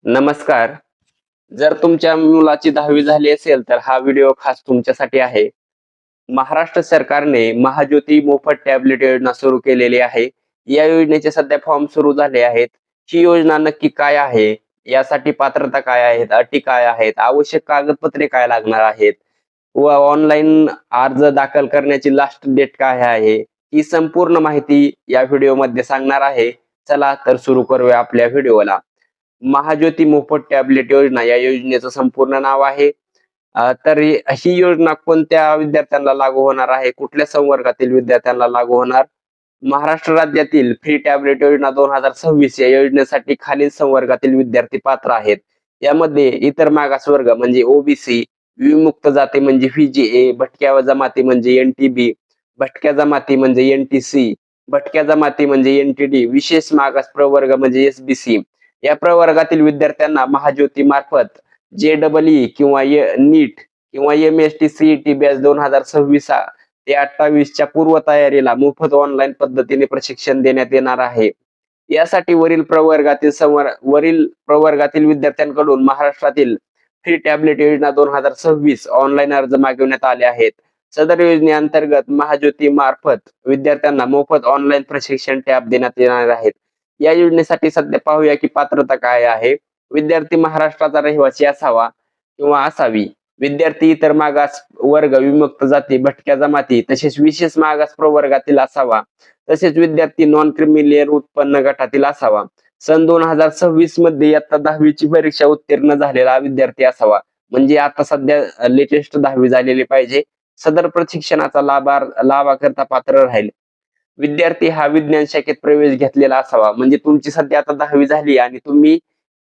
नमस्कार. जर तुमच्या मुलाची 10वी झाली असेल तर हा व्हिडिओ खास तुमच्यासाठी आहे. महाराष्ट्र सरकारने महाज्योती मोफत टॅबलेट योजना सुरू केलेली आहे. या योजनेचे सध्या फॉर्म सुरू झाले आहेत. ही योजना नक्की काय आहे? यासाठी पात्रता काय आहेत? अटी काय आहेत? आवश्यक कागदपत्रे काय लागणार आहेत? व ऑनलाईन अर्ज दाखल करण्याची लास्ट डेट काय आहे? ही संपूर्ण माहिती या व्हिडिओमध्ये सांगणार आहे. चला तर सुरू करूया आपल्या व्हिडिओला. महाज्योती मोफत टॅबलेट योजना या योजनेचं संपूर्ण नाव आहे. तर ही योजना कोणत्या विद्यार्थ्यांना लागू होणार आहे? कुठल्या संवर्गातील विद्यार्थ्यांना लागू होणार? महाराष्ट्र राज्यातील फ्री टॅबलेट योजना 2026 या योजनेसाठी खालील संवर्गातील विद्यार्थी पात्र आहेत. यामध्ये इतर मागासवर्ग म्हणजे ओबीसी, विमुक्त जाती म्हणजे व्हीजीए, भटक्या जमाती म्हणजे एनटीबी, भटक्या जमाती म्हणजे एनटीसी, भटक्या जमाती म्हणजे एनटीडी, विशेष मागास प्रवर्ग म्हणजे एसबीसी या प्रवर्गातील विद्यार्थ्यांना महाज्योती मार्फत जेईई किंवा नीट किंवा एमएसटी सीईटी बॅच 2026 ते 28च्या पूर्वतयारीला मोफत ऑनलाईन पद्धतीने प्रशिक्षण देण्यात येणार आहे. यासाठी वरील प्रवर्गातील विद्यार्थ्यांकडून महाराष्ट्रातील फ्री टॅबलेट योजना 2026 ऑनलाईन अर्ज मागवण्यात आले आहेत. सदर योजनेअंतर्गत महाज्योती मार्फत विद्यार्थ्यांना मोफत ऑनलाईन प्रशिक्षण टॅब देण्यात येणार आहेत. या योजनेसाठी सध्या पाहूया की पात्रता काय आहे. विद्यार्थी महाराष्ट्राचा रहिवासी असावा किंवा असावी. विद्यार्थी इतर मागास वर्ग, विमुक्त जाती, भटक्या जमाती तसेच विशेष मागास प्रवर्गातील असावा. तसेच विद्यार्थी नॉन क्रिमिलियर उत्पन्न गटातील असावा. सन 2026 मध्ये इयत्ता 10वीची परीक्षा उत्तीर्ण झालेला विद्यार्थी असावा. म्हणजे आता सध्या लेटेस्ट 10वी झालेली पाहिजे. सदर प्रशिक्षणाचा लाभाकरता पात्र राहील. विद्यार्थी हा विज्ञान शाखेत प्रवेश घेतलेला असावा. म्हणजे तुमची सध्या आता 10वी झाली आणि तुम्ही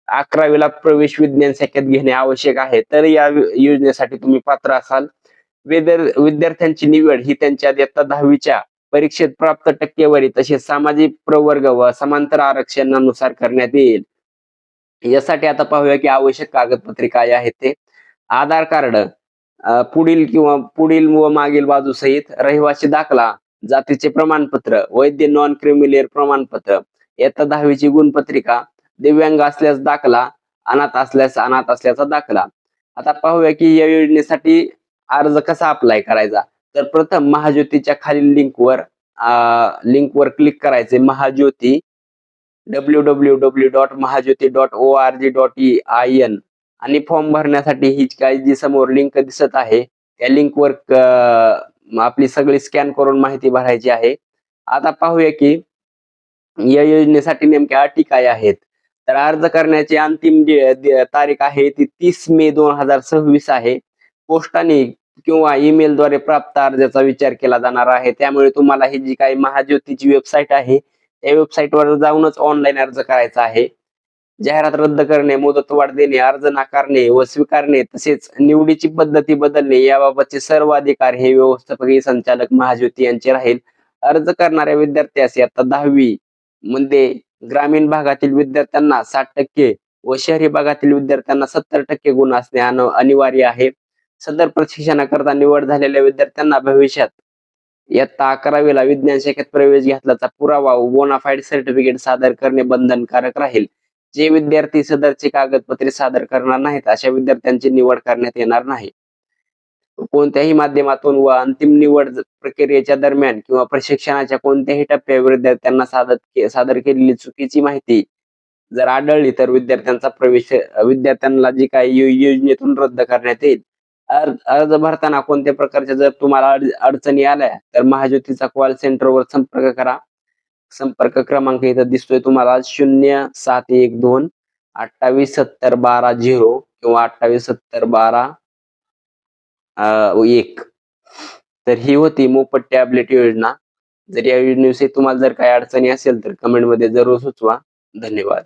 11वीला प्रवेश विज्ञान शाखेत घेणे आवश्यक आहे, तर या योजनेसाठी तुम्ही पात्र असाल. विद्यार्थ्यांची निवड ही त्यांच्या इयत्ता 10वीच्या परीक्षेत प्राप्त टक्केवारी तसेच सामाजिक प्रवर्ग व समांतर आरक्षणानुसार करण्यात येईल. यासाठी आता पाहूया की आवश्यक कागदपत्रे काय आहेत ते. आधार कार्ड, पुढील व मागील बाजू सहित रहिवासी दाखला, जातीचे प्रमाणपत्र, वैध नॉन क्रिमिलियर प्रमाणपत्र, इयत्ता 10वीची गुणपत्रिका, दिव्यांग असल्यास दाखला, अनाथ असल्यास अनाथ असल्याचा दाखला. आता पाहूया की या योजनेसाठी अर्ज कसा अप्लाय करायचा. तर प्रथम महाज्योतीच्या खालील लिंकवर क्लिक करायचे. महाज्योती www.mahajyoti.org.in आणि फॉर्म भरण्यासाठी ही काही जी समोर लिंक दिसत आहे त्या लिंकवर आपली सगळी स्कॅन करून माहिती भरायची आहे. आता पाहूया की या योजनेसाठी नेमक्या अटी काय आहेत. तर अर्ज करण्याची अंतिम तारीख आहे ती 30 मे 2026 आहे. पोस्टाने किंवा ईमेल द्वारे प्राप्त अर्जाचा विचार केला जाणार आहे. त्यामुळे तुम्हाला ही जी काही महाज्योतीची वेबसाईट आहे त्या वेबसाईटवर जाऊनच ऑनलाईन अर्ज करायचा आहे. जाहिरात रद्द करणे, मुदतवाढ देणे, अर्ज नाकारणे व स्वीकारणे तसेच निवडीची पद्धती बदलणे याबाबतचे सर्व अधिकार हे व्यवस्थापकीय संचालक महाज्योती यांचे राहील. अर्ज करणाऱ्या विद्यार्थ्यास इयत्ता 10वी मध्ये ग्रामीण भागातील विद्यार्थ्यांना 60% व शहरी भागातील विद्यार्थ्यांना 70% गुण असणे अनिवार्य आहे. सदर प्रशिक्षणाकरता निवड झालेल्या विद्यार्थ्यांना भविष्यात इयत्ता 11वीला विज्ञान शाखेत प्रवेश घेतल्याचा पुरावा व बोनाफाईड सर्टिफिकेट सादर करणे बंधनकारक राहील. जे विद्यार्थी सदरची कागदपत्रे सादर करणार नाहीत अशा विद्यार्थ्यांची निवड करण्यात येणार नाही. कोणत्याही माध्यमातून व अंतिम निवड प्रक्रियेच्या दरम्यान किंवा प्रशिक्षणाच्या कोणत्याही टप्प्यावर विद्यार्थ्यांना सादर केलेली चुकीची माहिती जर आढळली तर विद्यार्थ्यांना जी काही योजनेतून रद्द करण्यात येईल. अर्ज भरताना कोणत्या प्रकारच्या जर तुम्हाला अडचणी आल्या तर महाज्योतीचा कॉल सेंटरवर संपर्क करा. संपर्क क्रमांक इथं दिसतोय तुम्हाला 0712 28 70 12 0 किंवा 28 70 12 1. तर ही होती मोफत टॅबलेट योजना. जर या योजनेविषयी तुम्हाला जर काही अडचणी असेल तर कमेंट मध्ये जरूर सुचवा. धन्यवाद.